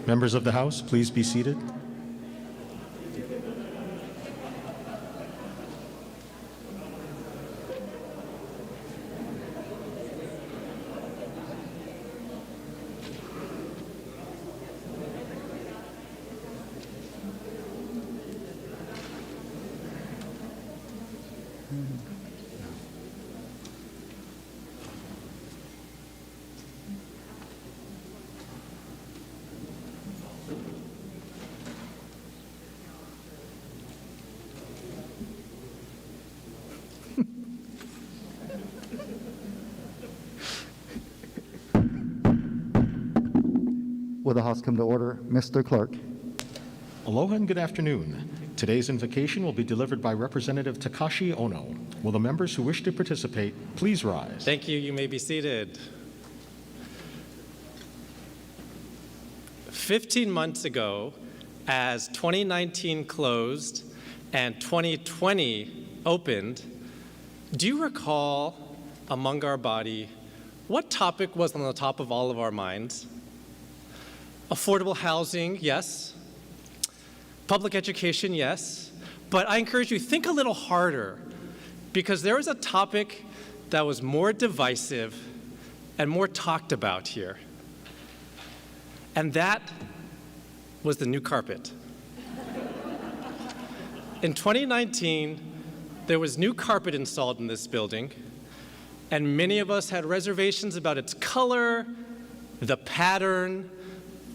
Members of the House, please be seated. Will the House come to order? Mr. Clerk. Aloha and good afternoon. Today's invocation will be delivered by Representative Takashi Ono. Will the members who wish to participate please rise? Thank you. You may be seated. 15 months ago, as 2019 closed and 2020 opened, do you recall among our body what topic was on the top of all of our minds? Affordable housing, yes. Public education, yes. But I encourage you, think a little harder, because there was a topic that was more divisive and more talked about here. And that was the new carpet. In 2019, there was new carpet installed in this building, and many of us had reservations about its color, the pattern,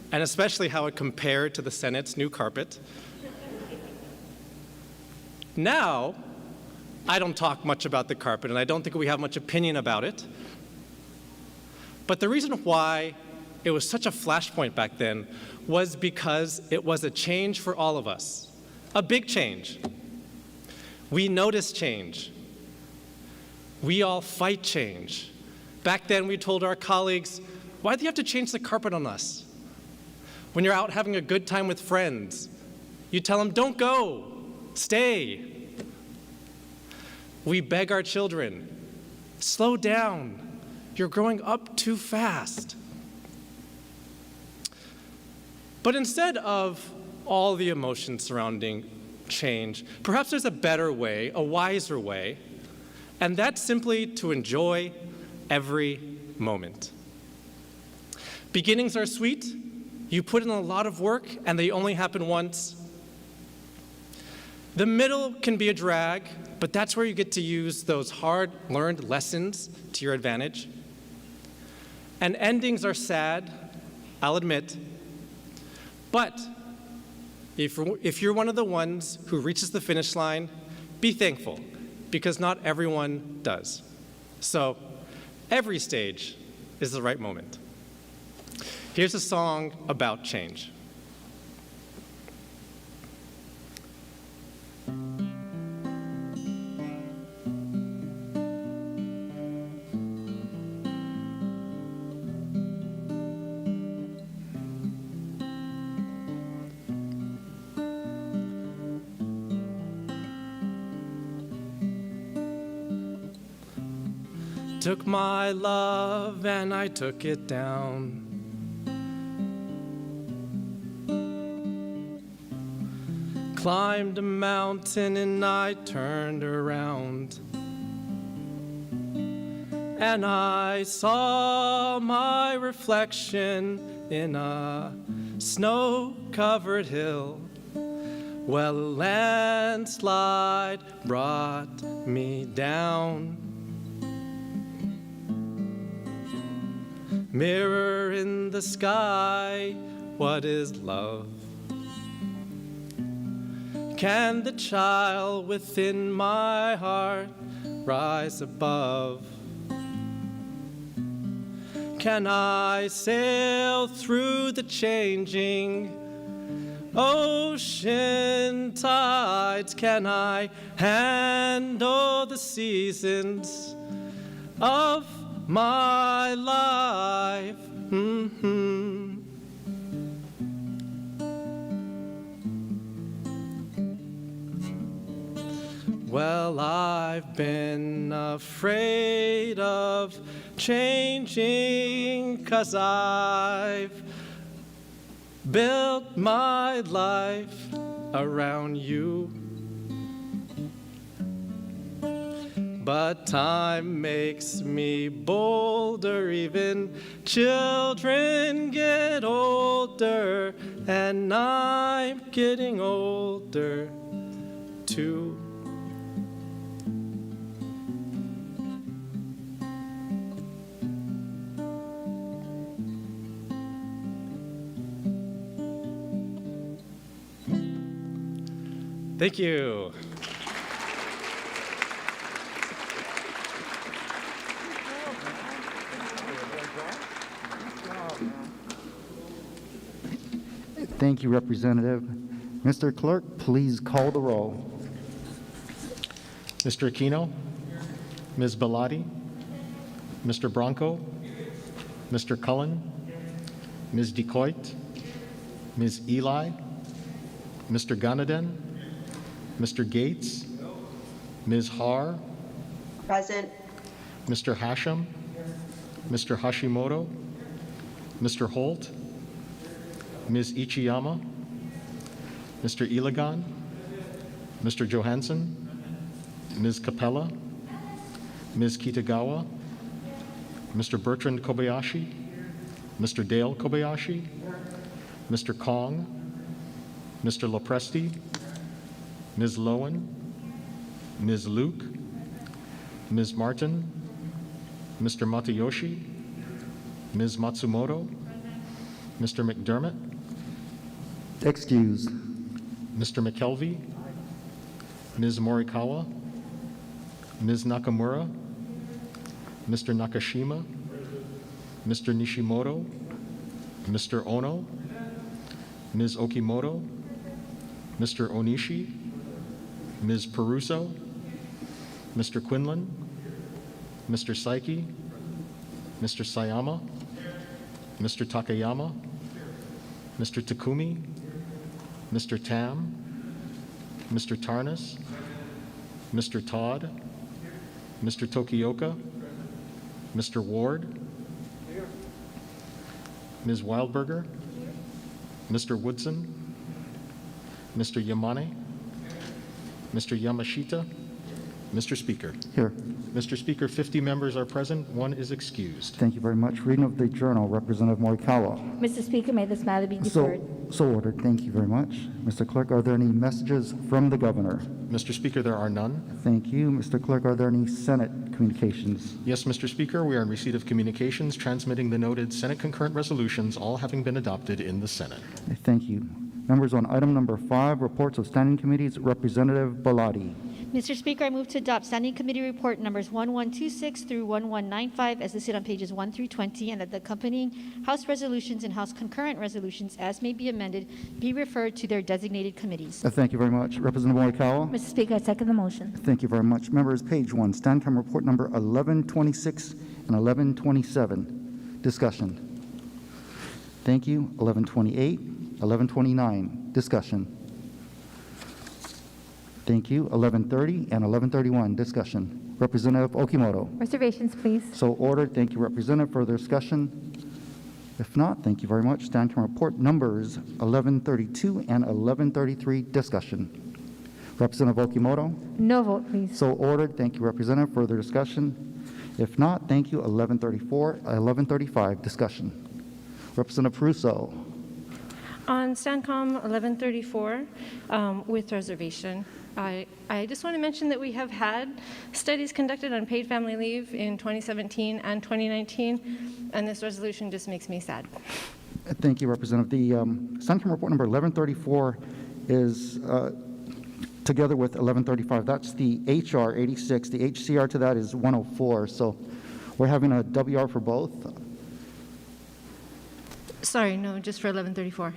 and especially how it compared to the Senate's new carpet. Now, I don't talk much about the carpet, and I don't think we have much opinion about it. But the reason why it was such a flashpoint back then was because it was a change for all of us, a big change. We notice change. We all fight change. Back then, we told our colleagues, why do you have to change the carpet on us? When you're out having a good time with friends, you tell them, don't go, stay. We beg our children, slow down, you're growing up too fast. But instead of all the emotions surrounding change, perhaps there's a better way, a wiser way, and that's simply to enjoy every moment. Beginnings are sweet. You put in a lot of work, and they only happen once. The middle can be a drag, but that's where you get to use those hard-learned lessons to your advantage. And endings are sad, I'll admit. But if you're one of the ones who reaches the finish line, be thankful, because not everyone does. So every stage is the right moment. Here's a song about change. Took my love and I took it down. Climbed a mountain and I turned around. And I saw my reflection in a snow-covered hill. Well, a landslide brought me down. Mirror in the sky, what is love? Can the child within my heart rise above? Can I sail through the changing ocean tides? Can I handle the seasons of my life? Well, I've been afraid of changing 'cause I've built my life around you. But time makes me bolder, even children get older, and I'm getting older too. Thank you. Thank you, Representative. Mr. Clerk, please call the roll. Mr. Aquino, Ms. Bellotti, Mr. Bronco, Mr. Cullen, Ms. DeCoit, Ms. Eli, Mr. Ganaden, Mr. Gates, Ms. Har, Present. Mr. Hashem, Mr. Hashimoto, Mr. Holt, Ms. Ichiyama, Mr. Iligan, Mr. Johansson, Ms. Capella, Ms. Kitagawa, Mr. Bertrand Kobayashi, Mr. Dale Kobayashi, Mr. Kong, Mr. Lopresti, Ms. Lowen, Ms. Luke, Ms. Martin, Mr. Matayoshi, Ms. Matsumoto, Mr. McDermott, Excuse. Mr. McKelvey, Ms. Morikawa, Ms. Nakamura, Mr. Nakashima, Mr. Nishimoto, Mr. Ono, Ms. Okimoto, Mr. Onishi, Ms. Peruso, Mr. Quinlan, Mr. Saiki, Mr. Sayama, Mr. Takayama, Mr. Takumi, Mr. Tam, Mr. Tarnas, Mr. Todd, Mr. Tokioka, Mr. Ward, Ms. Wildberger, Mr. Woodson, Mr. Yamane, Mr. Yamashita, Mr. Speaker. Here. Mr. Speaker, 50 members are present, one is excused. Thank you very much. Reading of the journal, Representative Morikawa. Mr. Speaker, may this matter be deferred. So ordered. Thank you very much. Mr. Clerk, are there any messages from the governor? Mr. Speaker, there are none. Thank you. Mr. Clerk, are there any Senate communications? Yes, Mr. Speaker, we are in receipt of communications transmitting the noted Senate concurrent resolutions, all having been adopted in the Senate. Thank you. Members, on item number 5, reports of standing committees, Representative Bellotti. Mr. Speaker, I move to adopt Standing Committee Report numbers 1126 through 1195 as listed on pages 1 through 20, and that the accompanying House resolutions and House concurrent resolutions, as may be amended, be referred to their designated committees. Thank you very much. Representative Morikawa. Mr. Speaker, I second the motion. Thank you very much. Members, page 1, Standcom Report number 1126 and 1127. Discussion. Thank you. 1128, 1129. Discussion. Thank you. 1130 and 1131. Discussion. Representative Okimoto. Reservations, please. So ordered. Thank you, Representative. Further discussion? If not, thank you very much. Standcom Report numbers 1132 and 1133. Discussion. Representative Okimoto. No vote, please. So ordered. Thank you, Representative. Further discussion? If not, thank you. 1134, 1135. Discussion. Representative Peruso. On STANCOM 1134, with reservation, I just want to mention that we have had studies conducted on paid family leave in 2017 and 2019, and this resolution just makes me sad. Thank you, Representative. The STANCOM Report number 1134 is together with 1135. That's the HR 86. The HCR to that is 104. So we're having a WR for both. Sorry, no, just for 1134.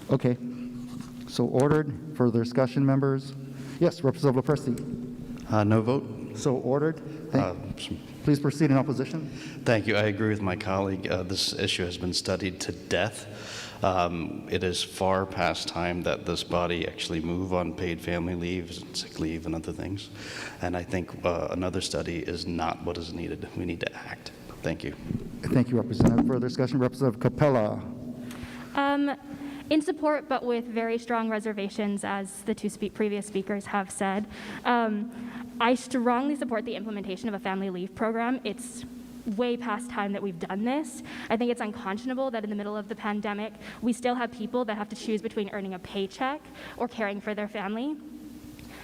Okay. So ordered. Further discussion, members? Yes, Representative Lopresti. No vote. So ordered. Please proceed in opposition. Thank you. I agree with my colleague. This issue has been studied to death. It is far past time that this body actually move on paid family leave, sick leave, and other things. And I think another study is not what is needed. We need to act. Thank you. Thank you, Representative. Further discussion, Representative Capella. In support, but with very strong reservations, as the two previous speakers have said. I strongly support the implementation of a family leave program. It's way past time that we've done this. I think it's unconscionable that in the middle of the pandemic, we still have people that have to choose between earning a paycheck or caring for their family.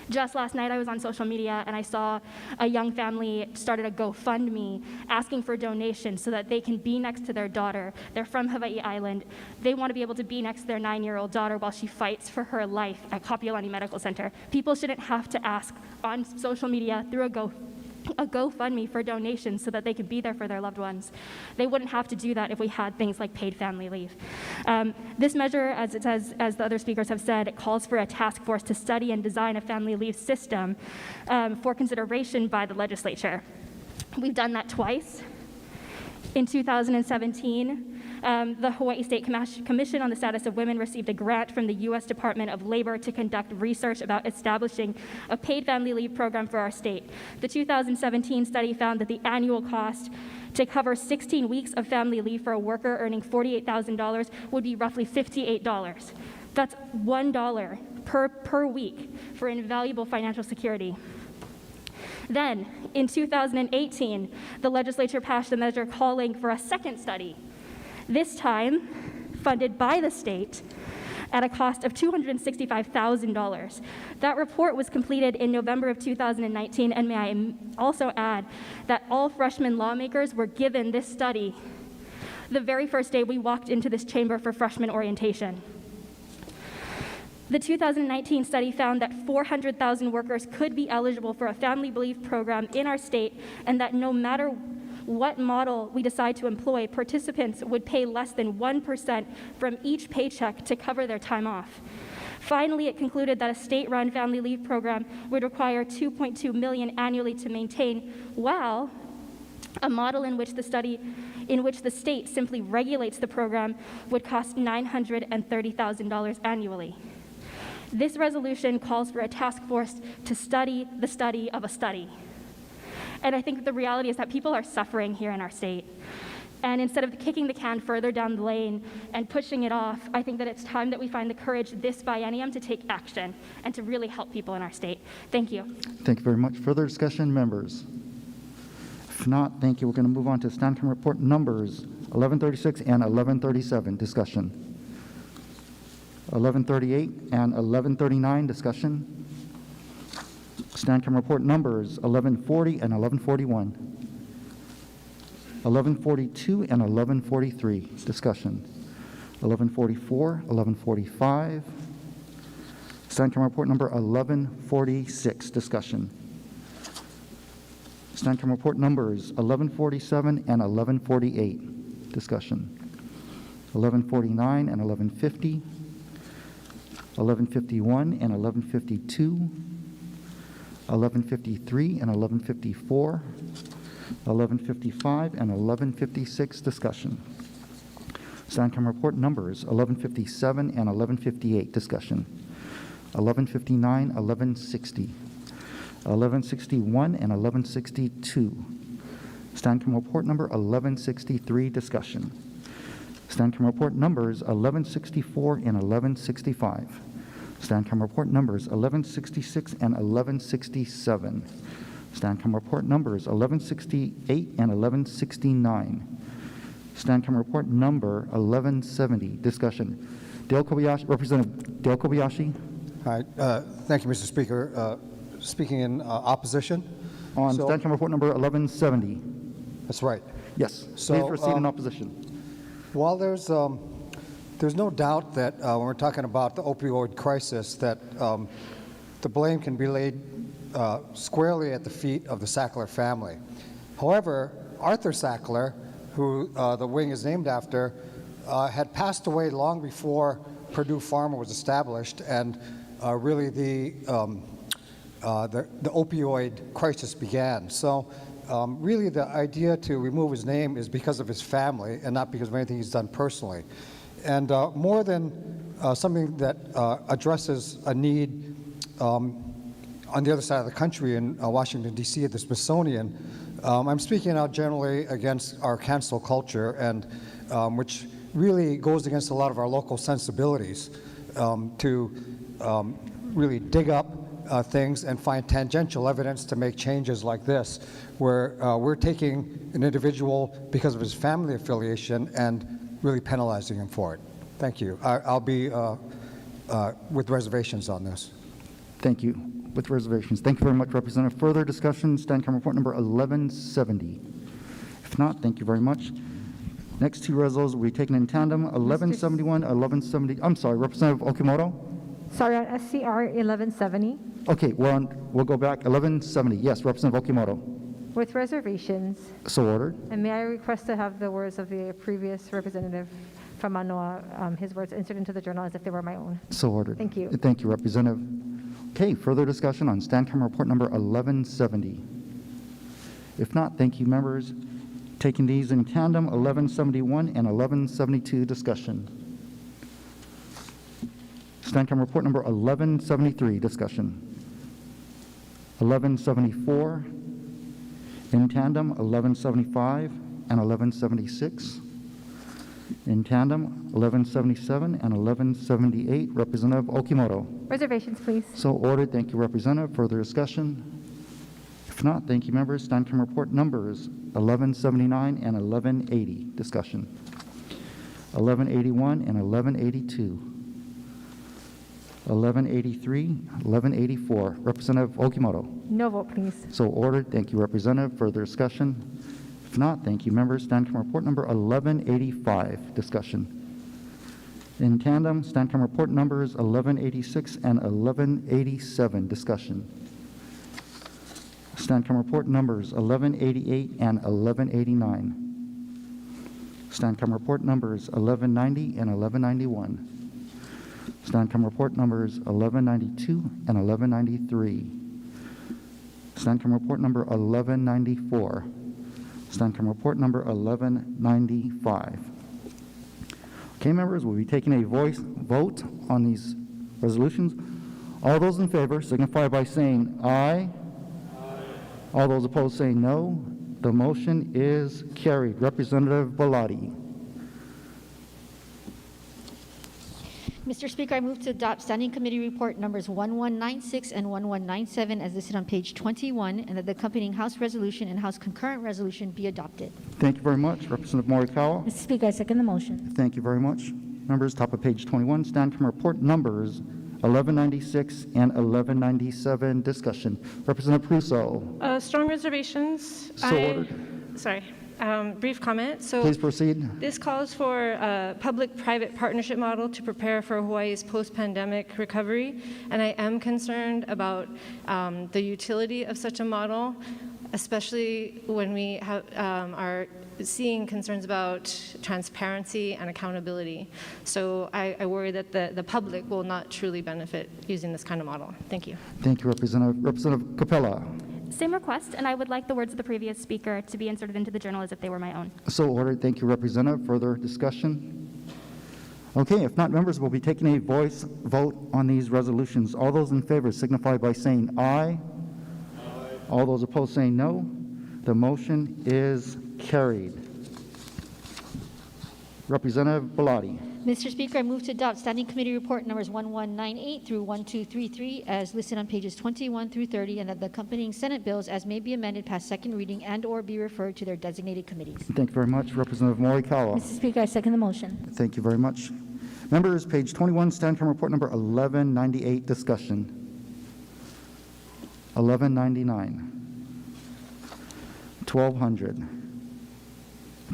Just last night, I was on social media and I saw a young family started a GoFundMe asking for donations so that they can be next to their daughter. They're from Hawaii Island. They want to be able to be next to their 9-year-old daughter while she fights for her life at Kapiolani Medical Center. People shouldn't have to ask on social media through a GoFundMe for donations so that they could be there for their loved ones. They wouldn't have to do that if we had things like paid family leave. This measure, as the other speakers have said, it calls for a task force to study and design a family leave system for consideration by the legislature. We've done that twice. In 2017, the Hawaii State Commission on the Status of Women received a grant from the U.S. Department of Labor to conduct research about establishing a paid family leave program for our state. The 2017 study found that the annual cost to cover 16 weeks of family leave for a worker earning $48,000 would be roughly $58. That's $1 per week for invaluable financial security. Then, in 2018, the legislature passed a measure calling for a second study, this time funded by the state at a cost of $265,000. That report was completed in November of 2019, and may I also add that all freshman lawmakers were given this study the very first day we walked into this chamber for freshman orientation. The 2019 study found that 400,000 workers could be eligible for a family leave program in our state, and that no matter what model we decide to employ, participants would pay less than 1% from each paycheck to cover their time off. Finally, it concluded that a state-run family leave program would require $2.2 million annually to maintain, while a model in which the state simply regulates the program would cost $930,000 annually. This resolution calls for a task force to study the study of a study. And I think the reality is that people are suffering here in our state. And instead of kicking the can further down the lane and pushing it off, I think that it's time that we find the courage this biennium to take action and to really help people in our state. Thank you. Thank you very much. Further discussion, members? If not, thank you. We're going to move on to Stand Committee Report numbers 1136 and 1137, discussion. 1138 and 1139, discussion. Stand Committee Report numbers 1140 and 1141. 1142 and 1143, discussion. 1144, 1145. Stand Committee Report number 1146, discussion. Stand Committee Report numbers 1147 and 1148, discussion. 1149 and 1150. 1151 and 1152, 1153 and 1154, 1155 and 1156, discussion. Stand Committee Report numbers 1157 and 1158, discussion. 1159, 1160, 1161 and 1162. Stand Committee Report number 1163, discussion. Stand Committee Report numbers 1164 and 1165. Stand Committee Report numbers 1166 and 1167. Stand Committee Report numbers 1168 and 1169. Stand Committee Report number 1170, discussion. Representative Dale Kobayashi. All right. Thank you, Mr. Speaker. Speaking in opposition. On Stand Committee Report number 1170. That's right. Yes. So, Please proceed in opposition. Well, there's no doubt that when we're talking about the opioid crisis, that the blame can be laid squarely at the feet of the Sackler family. However, Arthur Sackler, who the wing is named after, had passed away long before Purdue Pharma was established, and really the opioid crisis began. So really the idea to remove his name is because of his family and not because of anything he's done personally. And more than something that addresses a need on the other side of the country in Washington, D.C. at the Smithsonian, I'm speaking out generally against our cancel culture, and which really goes against a lot of our local sensibilities to really dig up things and find tangential evidence to make changes like this, where we're taking an individual because of his family affiliation and really penalizing him for it. Thank you. I'll be with reservations on this. Thank you. With reservations. Thank you very much, Representative. Further discussion, stand camera report number 1170. If not, thank you very much. Next two resolutions will be taken in tandem, 1171, 1170. I'm sorry, Representative Okimoto? Sorry, on SCR 1170, Okay, we'll go back, 1170. Yes, Representative Okimoto. with reservations. So ordered. And may I request to have the words of the previous representative from Manoa, his words inserted into the journal as if they were my own. So ordered. Thank you. Thank you, Representative. Okay, further discussion on stand camera report number 1170. If not, thank you, members. Taking these in tandem, 1171 and 1172 discussion. Stand camera report number 1173 discussion. 1174 in tandem, 1175 and 1176. In tandem, 1177 and 1178. Representative Okimoto. Reservations, please. So ordered. Thank you, Representative. Further discussion? If not, thank you, members. Stand camera report numbers 1179 and 1180. Discussion. 1181 and 1182. 1183, 1184. Representative Okimoto. No vote, please. So ordered. Thank you, Representative. Further discussion? If not, thank you, members. Stand camera report number 1185. Discussion. In tandem, stand camera report numbers 1186 and 1187. Discussion. Stand camera report numbers 1188 and 1189. Stand camera report numbers 1190 and 1191. Stand camera report numbers 1192 and 1193. Stand camera report number 1194. Stand camera report number 1195. Okay, members, we'll be taking a voice vote on these resolutions. All those in favor signify by saying aye. All those opposed say no. The motion is carried. Representative Bellotti. Mr. Speaker, I move to adopt Standing Committee Report numbers 1196 and 1197 as listed on page 21, and that the accompanying House Resolution and House Concurrent Resolution be adopted. Thank you very much. Representative Morikawa. Mr. Speaker, I second the motion. Thank you very much. Members, top of page 21, stand camera report numbers 1196 and 1197. Discussion. Representative Pruso. Strong reservations. So ordered. Sorry. Brief comment. So Please proceed. this calls for a public-private partnership model to prepare for Hawaii's post-pandemic recovery, and I am concerned about the utility of such a model, especially when we have, are seeing concerns about transparency and accountability. So I worry that the public will not truly benefit using this kind of model. Thank you. Thank you, Representative. Representative Capella. Same request, and I would like the words of the previous speaker to be inserted into the journal as if they were my own. So ordered. Thank you, Representative. Further discussion? Okay, if not, members will be taking a voice vote on these resolutions. All those in favor signify by saying aye. All those opposed saying no. The motion is carried. Representative Bellotti. Mr. Speaker, I move to adopt Standing Committee Report numbers 1198 through 1233 as listed on pages 21 through 30, and that the accompanying Senate bills as may be amended past second reading and/or be referred to their designated committees. Thank you very much. Representative Morikawa. Mr. Speaker, I second the motion. Thank you very much. Members, page 21, stand camera report number 1198, discussion. 1199. 1200.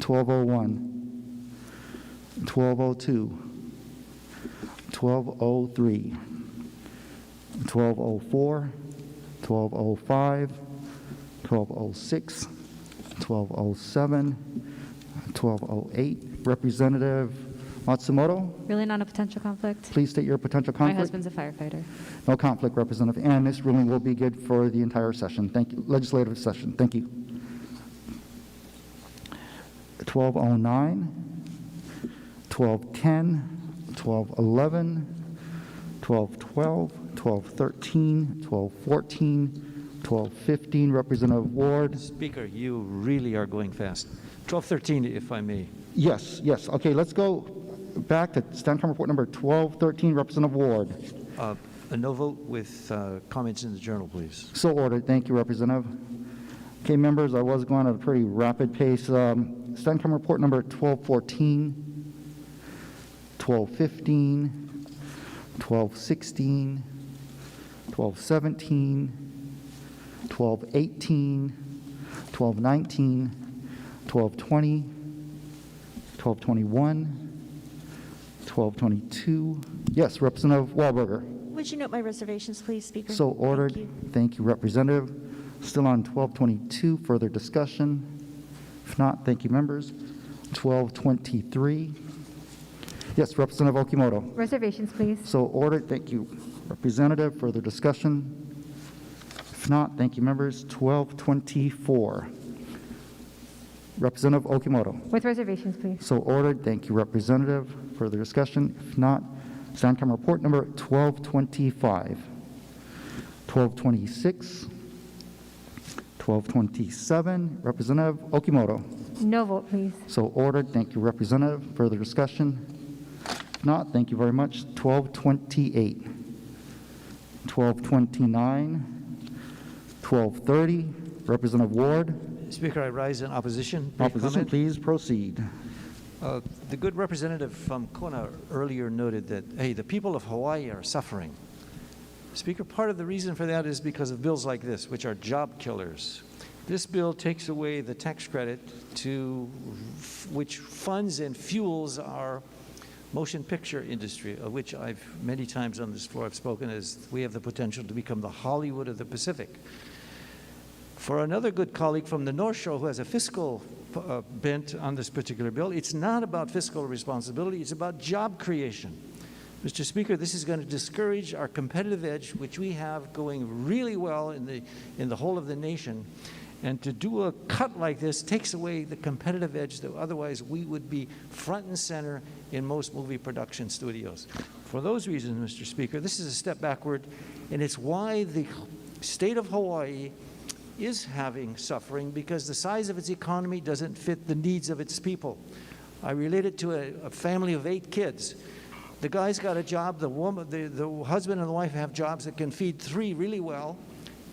1201. 1202, 1203, 1204, 1205, 1206, 1207, 1208. Representative Matsumoto, Really not a potential conflict? please state your potential My conflict. husband's a firefighter. No conflict, Representative. And this ruling will be good for the entire session. Thank you. Legislative session. Thank you. 1209. 1210, 1211, 1212, 1213, 1214, 1215, Representative Ward. Speaker, you really are going fast. 1213, if I may. Yes, yes. Okay, let's go back to STANCOM report number 1213, Representative Ward. A no vote with comments in the journal, please. So ordered. Thank you, Representative. Okay, members, I was going at a pretty rapid pace. STANCOM report number 1214, 1215, 1216, 1217, 1218, 1219, 1220, 1221, 1222. Yes, Representative Wahlberger. Would you note my reservations, please, Speaker? So ordered. Thank you. Thank you, Representative. Still on 1222, further discussion. If not, thank you, members. 1223. Yes, Representative Okimoto. Reservations, please. So ordered. Thank you, Representative. Further discussion. If not, thank you, members. 1224. Representative Okimoto. With reservations, please. So ordered. Thank you, Representative. Further discussion. If not, STANCOM report number 1225. 1226. 1227. Representative Okimoto. No vote, please. So ordered. Thank you, Representative. Further discussion. If not, thank you very much. 1228. 1229. 1230. Representative Ward. Speaker, I rise in opposition. Brief Opposition, comment. please proceed. The good representative from Kona earlier noted that, hey, the people of Hawaii are suffering. Speaker, part of the reason for that is because of bills like this, which are job killers. This bill takes away the tax credit which funds and fuels our motion picture industry, of which I've many times on this floor I've spoken as we have the potential to become the Hollywood of the Pacific. For another good colleague from the North Shore who has a fiscal bent on this particular bill, it's not about fiscal responsibility, it's about job creation. Mr. Speaker, this is going to discourage our competitive edge, which we have going really well in the whole of the nation. And to do a cut like this takes away the competitive edge that otherwise we would be front and center in most movie production studios. For those reasons, Mr. Speaker, this is a step backward, and it's why the state of Hawaii is having suffering, because the size of its economy doesn't fit the needs of its people. I relate it to a family of 8 kids. The guy's got a job, the husband and the wife have jobs that can feed 3 really well,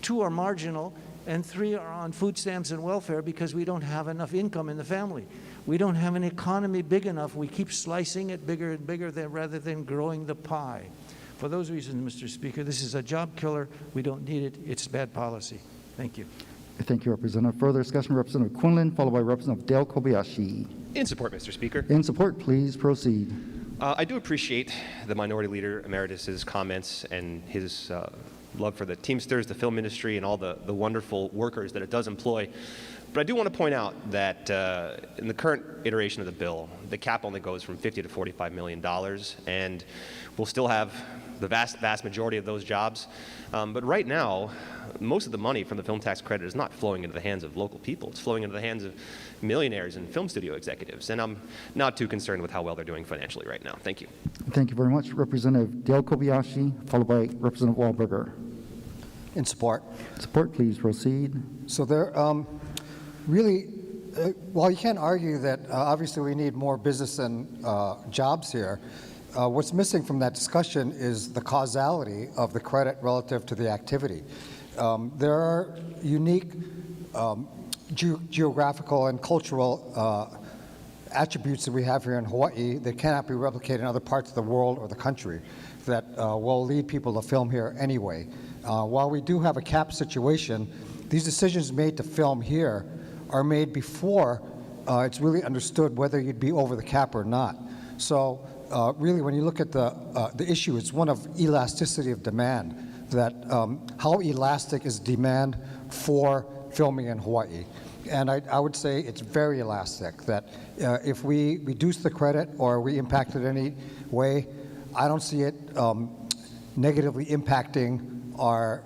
2 are marginal, and 3 are on food stamps and welfare because we don't have enough income in the family. We don't have an economy big enough. We keep slicing it bigger and bigger rather than growing the pie. For those reasons, Mr. Speaker, this is a job killer. We don't need it. It's bad policy. Thank you. Thank you, Representative. Further discussion, Representative Quinlan, followed by Representative Dale Kobayashi. In support, Mr. Speaker. In support, please proceed. I do appreciate the Minority Leader Emeritus's comments and his love for the Teamsters, the film industry, and all the wonderful workers that it does employ. But I do want to point out that in the current iteration of the bill, the cap only goes from $50 to $45 million, and we'll still have the vast majority of those jobs. But right now, most of the money from the film tax credit is not flowing into the hands of local people. It's flowing into the hands of millionaires and film studio executives. And I'm not too concerned with how well they're doing financially right now. Thank you. Thank you very much. Representative Dale Kobayashi, followed by Representative Wahlberger. In support. Support, please proceed. So there, really, while you can't argue that obviously we need more business and jobs here, what's missing from that discussion is the causality of the credit relative to the activity. There are unique geographical and cultural attributes that we have here in Hawaii that cannot be replicated in other parts of the world or the country that will lead people to film here anyway. While we do have a cap situation, these decisions made to film here are made before it's really understood whether you'd be over the cap or not. So really, when you look at the issue, it's one of elasticity of demand, that how elastic is demand for filming in Hawaii. And I would say it's very elastic, that if we reduce the credit or we impact it in any way, I don't see it negatively impacting our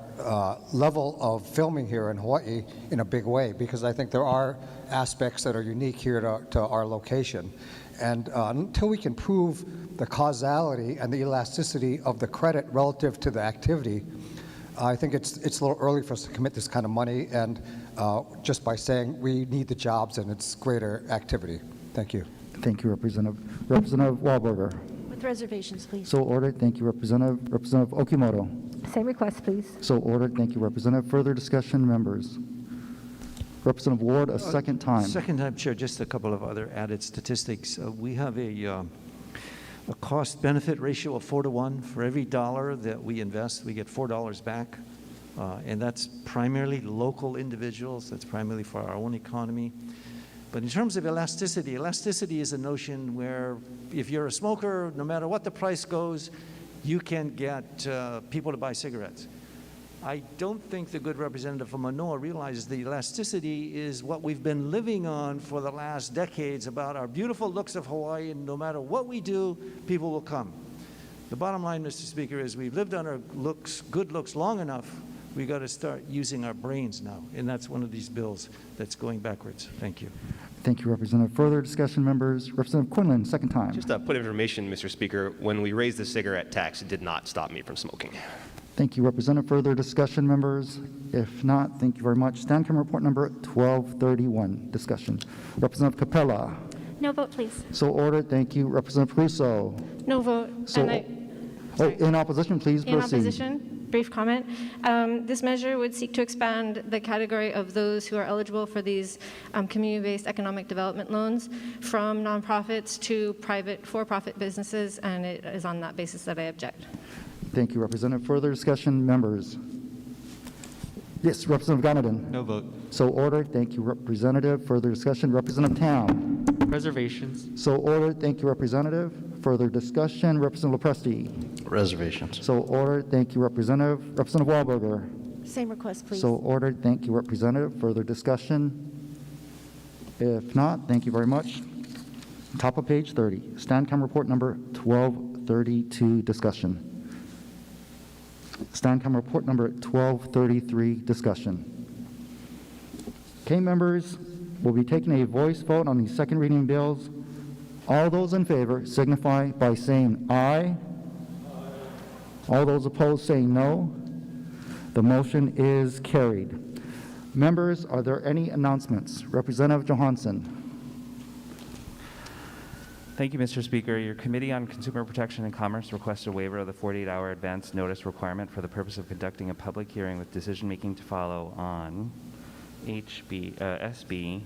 level of filming here in Hawaii in a big way, because I think there are aspects that are unique here to our location. And until we can prove the causality and the elasticity of the credit relative to the activity, I think it's a little early for us to commit this kind of money, and just by saying we need the jobs and it's greater activity. Thank you. Thank you, Representative. Representative Wahlberger. With reservations, please. So ordered. Thank you, Representative. Representative Okimoto. Same request, please. So ordered. Thank you, Representative. Further discussion, members. Representative Ward, a second time. Second time, Chair, just a couple of other added statistics. We have a cost-benefit ratio of 4-to-1. For every dollar that we invest, we get $4 back. And that's primarily local individuals. That's primarily for our own economy. But in terms of elasticity, elasticity is a notion where if you're a smoker, no matter what the price goes, you can get people to buy cigarettes. I don't think the good representative from Manoa realizes the elasticity is what we've been living on for the last decades about our beautiful looks of Hawaii, and no matter what we do, people will come. The bottom line, Mr. Speaker, is we've lived on our good looks long enough. We got to start using our brains now, and that's one of these bills that's going backwards. Thank you. Thank you, Representative. Further discussion, members. Representative Quinlan, second time. Just a point of information, Mr. Speaker, when we raised the cigarette tax, it did not stop me from smoking. Thank you, Representative. Further discussion, members. If not, thank you very much. Stand camera report number 1231, discussion. Representative Capella. No vote, please. So ordered. Thank you. Representative Caruso. No vote. So, in opposition, please In proceed. opposition, brief comment. This measure would seek to expand the category of those who are eligible for these community-based economic development loans from nonprofits to private for-profit businesses, and it is on that basis that I object. Thank you, Representative. Further discussion, members. Yes, Representative Ganaden. No vote. So ordered. Thank you, Representative. Further discussion, Representative Town. Reservations. So ordered. Thank you, Representative. Further discussion, Representative Lepresti. Reservations. So ordered. Thank you, Representative. Representative Wahlberger. Same request, please. So ordered. Thank you, Representative. Further discussion? If not, thank you very much. Top of page 30. Stand cam report number 1232, discussion. Stand cam report number 1233, discussion. Okay, members, we'll be taking a voice vote on the second reading bills. All those in favor signify by saying aye. All those opposed saying no. The motion is carried. Members, are there any announcements? Representative Johansson. Thank you, Mr. Speaker. Your Committee on Consumer Protection and Commerce requests a waiver of the 48-hour advance notice requirement for the purpose of conducting a public hearing with decision-making to follow on SB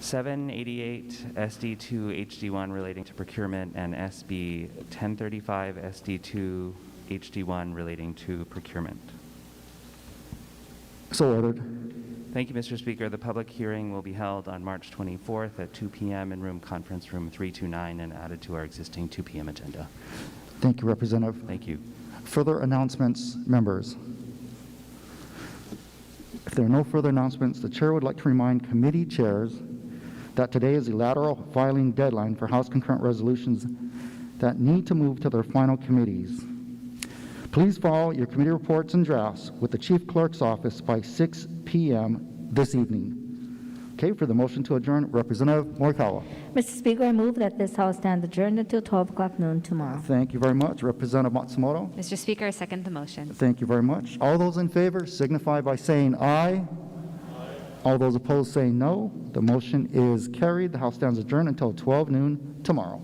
788 SD2 HD1 relating to procurement and SB 1035 SD2 HD1 relating to procurement. So ordered. Thank you, Mr. Speaker. The public hearing will be held on March 24th at 2 p.m. in conference room 329 and added to our existing 2 p.m. agenda. Thank you, Representative. Thank you. Further announcements, members. If there are no further announcements, the chair would like to remind committee chairs that today is the lateral filing deadline for House concurrent resolutions that need to move to their final committees. Please file your committee reports and drafts with the Chief Clerk's office by 6 p.m. this evening. Okay, for the motion to adjourn, Representative Morikawa. Mr. Speaker, I move that this House stand adjourned until 12 o'clock noon tomorrow. Thank you very much. Representative Matsumoto. Mr. Speaker, I second the motion. Thank you very much. All those in favor signify by saying aye. All those opposed saying no. The motion is carried. The House stands adjourned until 12 noon tomorrow.